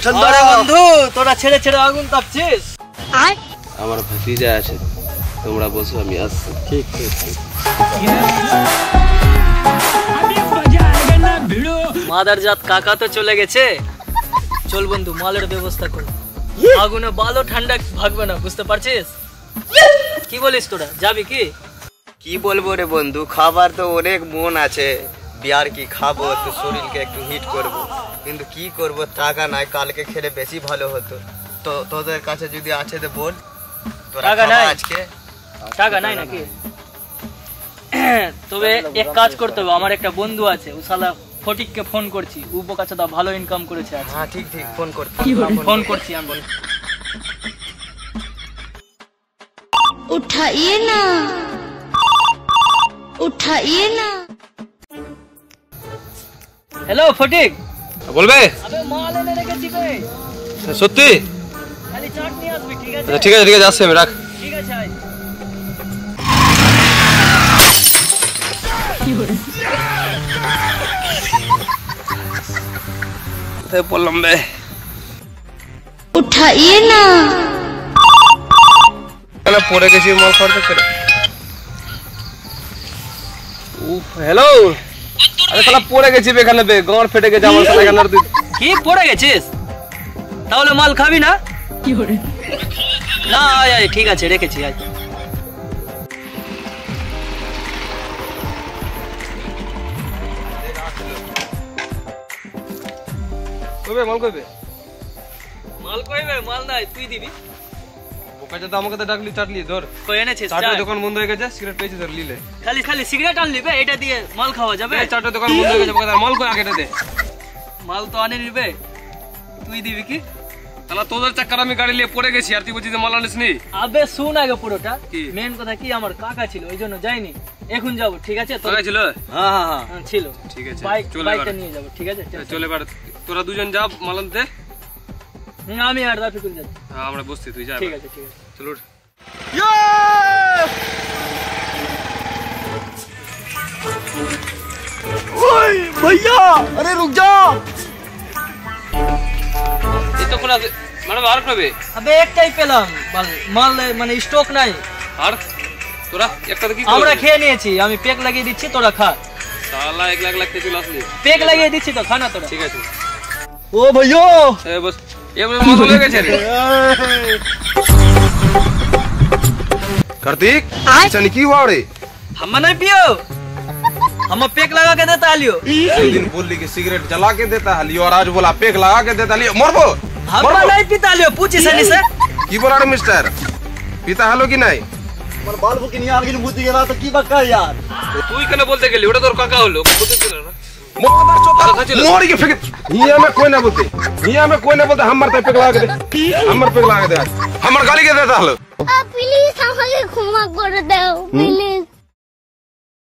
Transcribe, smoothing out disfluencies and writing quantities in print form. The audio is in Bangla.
আরে বন্ধু তোরা ছেড়ে ছেড়ে আগুন তাপছিস। আমার ভাতিজা আছে, তোমরা বসো আমি আসছি। ঠিক ঠিক ঠিক। মাদারজাত কাকা তো চলে গেছে, চল বন্ধু মালের ব্যবস্থা কর। আগুনে বালো ঠান্ডা ভাগবে না, বুঝতে পারছিস? কি বলিস তোরা, যাবি কি? কি বলবো রে বন্ধু, খাবার তো অনেক মন আছে, বিয়ার কি খাবো, তো শরীরকে একটু হিট করব, কিন্তু কি করব, টাকা নাই। কালকে খেলে বেশি ভালো হতো। তো তোদের কাছে যদি আছে তো বল। টাকা নাই আজকে? টাকা নাই নাকি? তবে এক কাজ করতে হবে, আমার একটা বন্ধু আছে, ও শালা ফটিককে ফোন করছি, ও বোকাচোদা দা ভালো ইনকাম করেছে। হ্যাঁ ঠিক ঠিক, ফোন কর। ফোন করছি আমি। उठाइए ना, उठाइए ना। হ্যালো ফটিক, বলবে? আবে মাল এনে রেখেছি বে। সত্যি? খালি চাট নিয়ে আসবি, ঠিক আছে? ঠিক আছে ঠিক আছে, আসছি আমি, রাখ। ঠিক আছে আয়। কোথায় বললাম বে? उठाइए ना। পড়ে গেছি মাল খরচা করে। উফ, হ্যালো। আরে শালা পড়ে গেছি এখানে বে, গাঁড় ফেটে গেছে আমার শালা এখানে। তুই কি পড়ে গেছিস? তাহলে মাল খাবি না? কি করে না? আয় আয়, ঠিক আছে রেখেছি, আয়। কইবে মাল কইবে? মাল কইবে? মাল নাই, তুই দিবি। বোকাচা তো আমাকে তো ডাকলি, চাটলি ধর। কই এনেছিস? চাটের দোকান বন্ধ হয়ে গেছে, সিগারেট পেয়েছি ধর, লিলে। খালি খালি সিগারেট আনলি বে, এটা দিয়ে মাল খাওয়া যাবে? চাটের দোকান বন্ধ হয়ে গেছে, বোকাচা মাল কই আগে দে। মাল তো আনে নিবে, তুই দিবি কি? তাহলে তোদের চাক্কার আমি গাড়ি নিয়ে পড়ে গেছি, আর তুই বলছিস মাল আনিস নি? আবে শুন আগে পুরোটা। কি? মেন কথা কি, আমার কাকা ছিল, ওই জন্য যাইনি, এখন যাবো, ঠিক আছে? তোরা ছিল? হ্যাঁ হ্যাঁ হ্যাঁ ছিল। ঠিক আছে, বাইকটা নিয়ে যাবো, ঠিক আছে? চলে এবার তোরা দুজন যা মাল আনতে। আমি আর রাফিকুল যাচ্ছি। হ্যাঁ আমরা বসছি, তুই যা। ঠিক আছে ঠিক আছে, চলো। ওই भैया, अरे रुक जाओ। এই তো কোন আছে মানে আর করবে? আবে একটাই পেলাম মাল, মানে স্টক নাই। আর তোরা একটাতে কি করবি? আমরা খেয়ে নিয়েছি, আমি পেক লাগিয়ে দিচ্ছি, তোরা খা। শালা 1 লাখ লাখ চলে আসলি। পেক লাগিয়ে দিচ্ছি তো, খানা তোরা। ঠিক আছে। ও भैया, এ বস, এবারে মাল হয়ে গেছে রে। कार्तिक चनी की हुआ रे? हम नहीं पियो, हम पेक लगा के देता लियो। एक दिन बोल ली कि सिगरेट जला के देता है लियो, और आज बोला पेक लगा के देता लियो। मरबो हम नहीं पीता लियो, पूछी सनी से। की बोला रे मिस्टर, पीता हलो कि नहीं? আমার বালবো কি নিয়ে আগে বুদ্ধি গেলা তো কি বাক্কা यार। তুই কেন বলতে গেলি? ওটা তোর কাকা হলো, বুঝতে ছিল না? मोहम्मद चौथा मोड़ के फेंक। हिया में कोई ना बोलते, हिया में कोई ना बोलते। हमर पे पेक लगा के दे, हमर पेक लगा के दे, हमर गाली के देता हलो। प्लीज আমাকে ক্ষমা করে দাও প্লিজ।